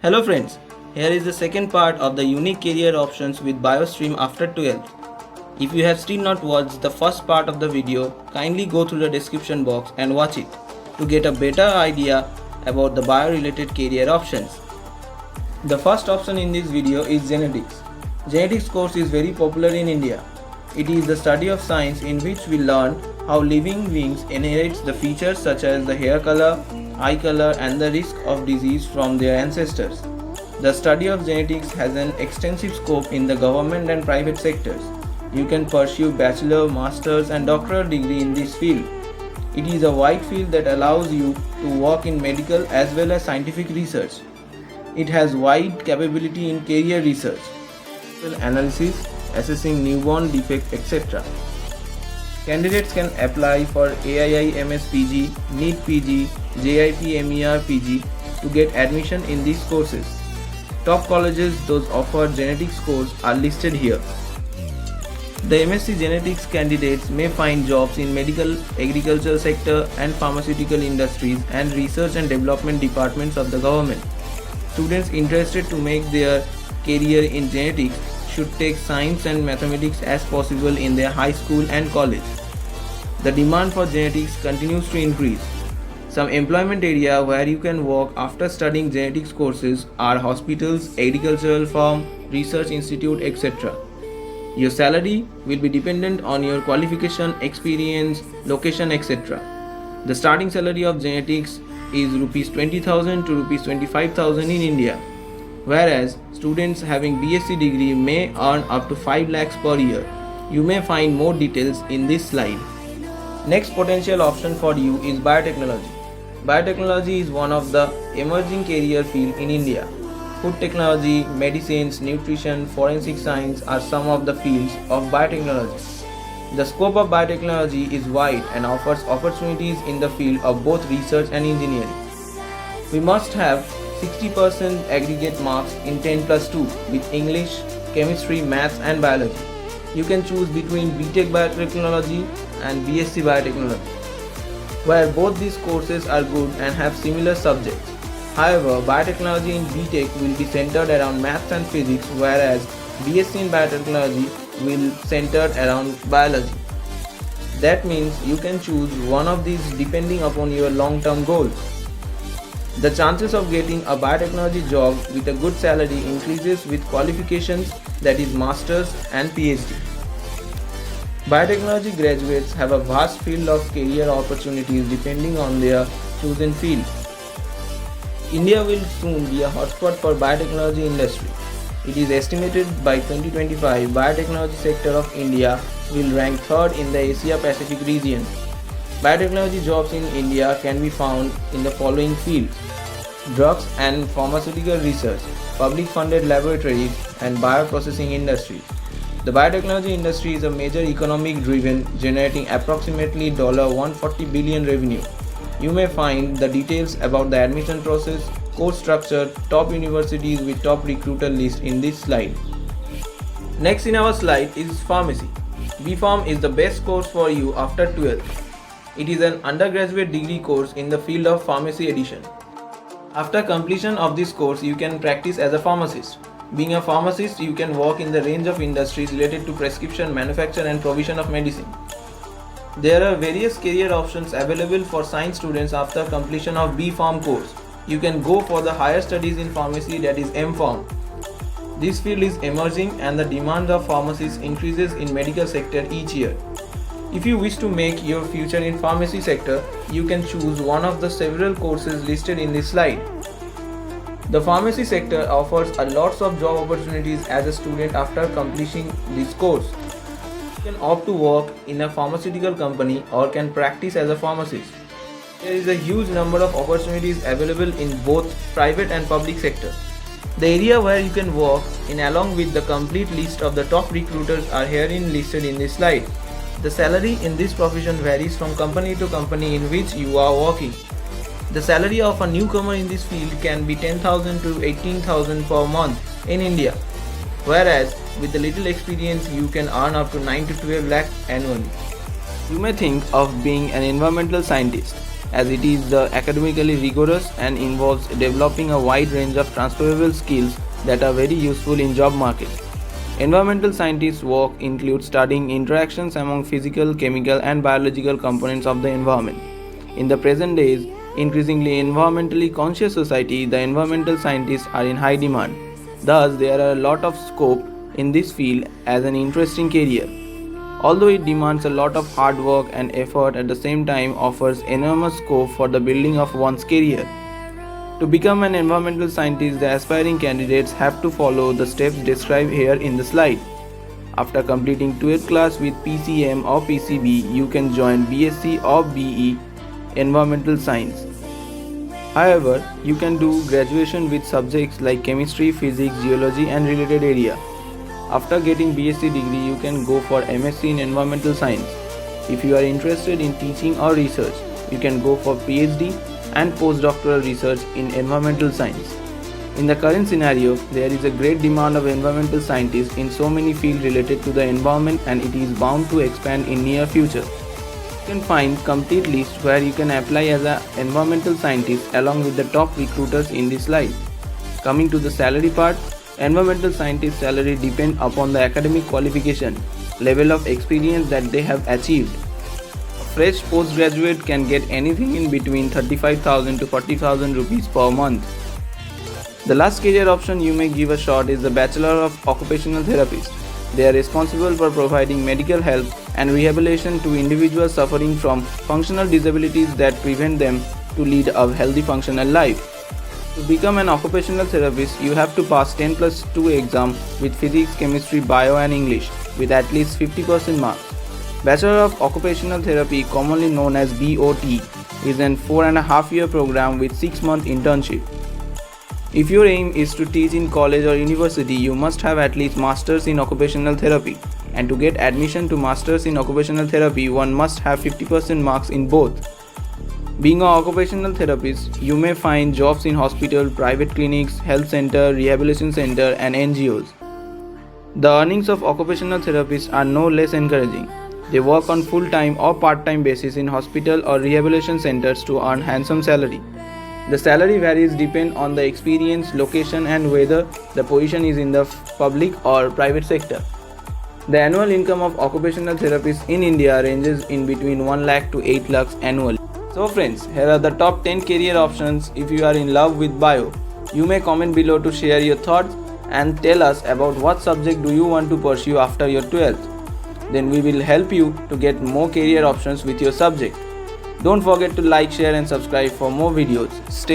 Hello friends, here is the second part of the unique career options with BioStream after 12th. If you have still not watched the first part of the video, kindly go through the description box and watch it to get a better idea about the bio-related career options. The first option in this video is genetics. Genetics course is very popular in India. It is the study of science in which we learn how living beings inherit the features such as the hair color, eye color and the risk of disease from their ancestors. The study of genetics has an extensive scope in the government and private sectors. You can pursue bachelor, master's and doctoral degree in this field. It is a wide field that allows you to work in medical as well as scientific research. It has wide capability in career research, analysis, assessing newborn defect, etc. Candidates can apply for AII MS PG, NEET PG, JIP MER PG to get admission in these courses. Top colleges those offer genetics course are listed here. The MSc Genetics candidates may find jobs in medical, agricultural sector and pharmaceutical industries and research and development departments of the government. Students interested to make their career in genetics should take science and mathematics as possible in their high school and college. The demand for genetics continues to increase. Some employment area where you can work after studying genetics courses are hospitals, agricultural firm, research institute, etc. Your salary will be dependent on your qualification, experience, location, etc. The starting salary of genetics is Rs 20,000 to Rs 25,000 in India, whereas students having BSc degree may earn up to 5 lakhs per year. You may find more details in this slide. Next potential option for you is biotechnology. Biotechnology is one of the emerging career field in India. Food technology, medicines, nutrition, forensic science are some of the fields of biotechnology. The scope of biotechnology is wide and offers opportunities in the field of both research and engineering. We must have 60% aggregate marks in 10 plus 2 with English, chemistry, maths and biology. You can choose between BTech Biotechnology and BSc Biotechnology, where both these courses are good and have similar subjects. However, biotechnology in BTech will be centered around maths and physics, whereas BSc in biotechnology will centered around biology. That means you can choose one of these depending upon your long-term goals. The chances of getting a biotechnology job with a good salary increases with qualifications, that is masters and PhD. Biotechnology graduates have a vast field of career opportunities depending on their chosen field. India will soon be a hotspot for biotechnology industry. It is estimated by 2025 biotechnology sector of India will rank third in the Asia Pacific region. Biotechnology jobs in India can be found in the following fields: drugs and pharmaceutical research, public funded laboratories and bioprocessing industries. The biotechnology industry is a major economic driven, generating approximately $140 billion revenue. You may find the details about the admission process, course structure, top universities with top recruiter list in this slide. Next in our slide is pharmacy. B.Pharm is the best course for you after 12th. It is an undergraduate degree course in the field of pharmacy edition. After completion of this course, you can practice as a pharmacist. Being a pharmacist, you can work in the range of industries related to prescription, manufacture and provision of medicine. There are various career options available for science students after completion of B.Pharm course. You can go for the higher studies in pharmacy, that is M.Pharm. This field is emerging and the demand of pharmacists increases in medical sector each year. If you wish to make your future in pharmacy sector, you can choose one of the several courses listed in this slide. The pharmacy sector offers a lots of job opportunities as a student after completing this course. You can opt to work in a pharmaceutical company or can practice as a pharmacist. There is a huge number of opportunities available in both private and public sector. The area where you can work in along with the complete list of the top recruiters are herein listed in this slide. The salary in this profession varies from company to company in which you are working. The salary of a newcomer in this field can be 10,000 to 18,000 per month in India, whereas with a little experience you can earn up to 9 to 12 lakh annually. You may think of being an environmental scientist. as it is academically rigorous and involves developing a wide range of transferable skills that are very useful in job market. Environmental scientists' work includes studying interactions among physical, chemical, and biological components of the environment. In the present days, increasingly environmentally conscious society, the environmental scientists are in high demand. Thus, there are a lot of scope in this field as an interesting career. Although it demands a lot of hard work and effort, at the same time offers enormous scope for the building of one's career. To become an environmental scientist, the aspiring candidates have to follow the steps described here in the slide. After completing 12th class with PCM or PCB, you can join BSc or BE Environmental Science. However, you can do graduation with subjects like chemistry, physics, geology and related area. After getting BSc degree, you can go for MSc in Environmental Science. If you are interested in teaching or research, you can go for PhD and postdoctoral research in Environmental Science. In the current scenario, there is a great demand of environmental scientists in so many fields related to the environment, and it is bound to expand in near future. You can find complete list where you can apply as an environmental scientist along with the top recruiters in this slide. Coming to the salary part, environmental scientist salary depend upon the academic qualification, level of experience that they have achieved. A fresh postgraduate can get anything in between 35,000 to 40,000 rupees per month. The last career option you may give a shot is the Bachelor of Occupational Therapist. They are responsible for providing medical help and rehabilitation to individuals suffering from functional disabilities that prevent them to lead a healthy functional life. To become an occupational therapist, you have to pass 10+2 exam with physics, chemistry, bio and English with at least 50% marks. Bachelor of Occupational Therapy, commonly known as BOT, is an 4.5-year program with 6-month internship. If your aim is to teach in college or university, you must have at least Masters in Occupational Therapy. And to get admission to Masters in Occupational Therapy, one must have 50% marks in both. Being an occupational therapist, you may find jobs in hospital, private clinics, health center, rehabilitation center and NGOs. The earnings of occupational therapists are no less encouraging. They work on full-time or part-time basis in hospital or rehabilitation centers to earn handsome salary. The salary varies depend on the experience, location and whether the position is in the public or private sector. The annual income of occupational therapists in India ranges in between 1 lakh to 8 lakhs annually. So friends, here are the top 10 career options if you are in love with bio. You may comment below to share your thoughts and tell us about what subject do you want to pursue after your 12th. Then we will help you to get more career options with your subject. Don't forget to like, share and subscribe for more videos. Stay